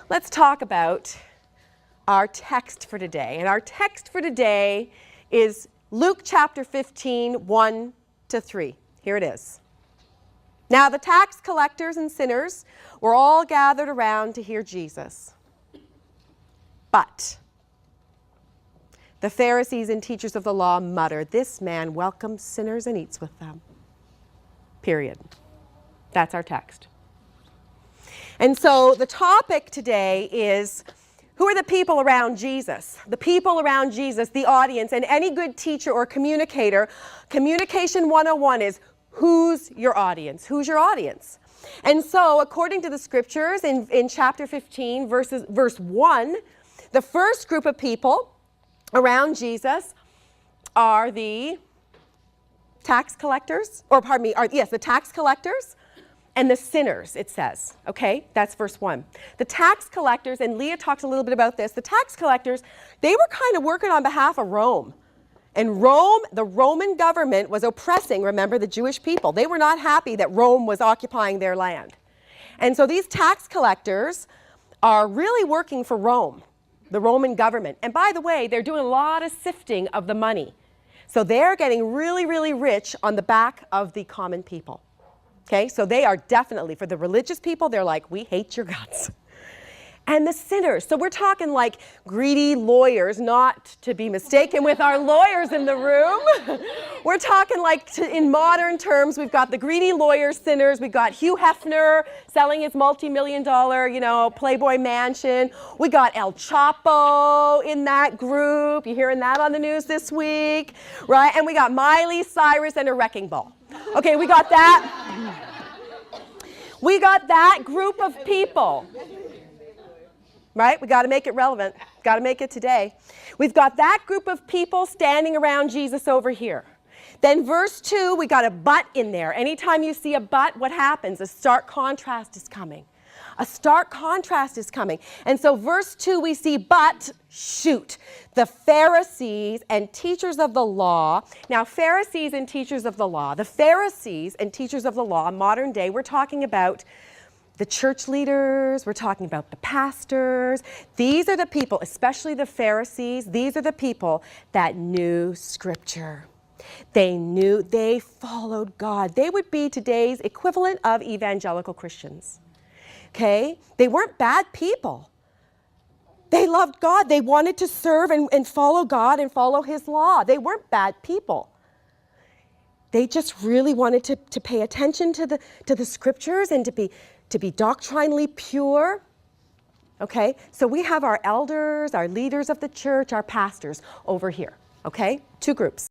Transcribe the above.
let's talk about our text for today. And our text for today is Luke chapter 15, 1 to 3. Here it is. Now the tax collectors and sinners were all gathered around to hear Jesus. But the Pharisees and teachers of the law muttered, "This man welcomes sinners and eats with them." Period. That's our text. And so the topic today is, who are the people around Jesus? The people around Jesus, the audience, and any good teacher or communicator, Communication 101 is, who's your audience? Who's your audience? And so according to the scriptures in chapter 15, verse 1, the first group of people around Jesus are the tax collectors, the tax collectors and the sinners, it says. Okay, that's verse 1. The tax collectors, and Leah talks a little bit about this, the tax collectors, they were kind of working on behalf of Rome. And Rome, the Roman government was oppressing, remember, the Jewish people. They were not happy that Rome was occupying their land. And so these tax collectors are really working for Rome, the Roman government. And by the way, they're doing a lot of sifting of the money. So they're getting really, really rich on the back of the common people. Okay, so they are definitely, for the religious people, they're like, we hate your guts. And the sinners, so we're talking like greedy lawyers, not to be mistaken with our lawyers in the room. We're talking like, in modern terms, we've got the greedy lawyer sinners, we've got Hugh Hefner selling his multi-million-dollar, Playboy mansion. We got El Chapo in that group. You hearing that on the news this week, right? And we got Miley Cyrus and a wrecking ball. Okay, we got that. We got that group of people. Right? We got to make it relevant. Got to make it today. We've got that group of people standing around Jesus over here. Then verse 2, we got a but in there. Anytime you see a but, what happens? A stark contrast is coming. A stark contrast is coming. And so verse 2, we see, but, shoot, the Pharisees and teachers of the law. Now, Pharisees and teachers of the law. The Pharisees and teachers of the law, modern day, we're talking about the church leaders, we're talking about the pastors. These are the people, especially the Pharisees, these are the people that knew Scripture. They followed God. They would be today's equivalent of evangelical Christians. Okay? They weren't bad people. They loved God. They wanted to serve and follow God and follow His law. They weren't bad people. They just really wanted to pay attention to the Scriptures and to be doctrinally pure. Okay? So we have our elders, our leaders of the church, our pastors over here. Okay? Two groups.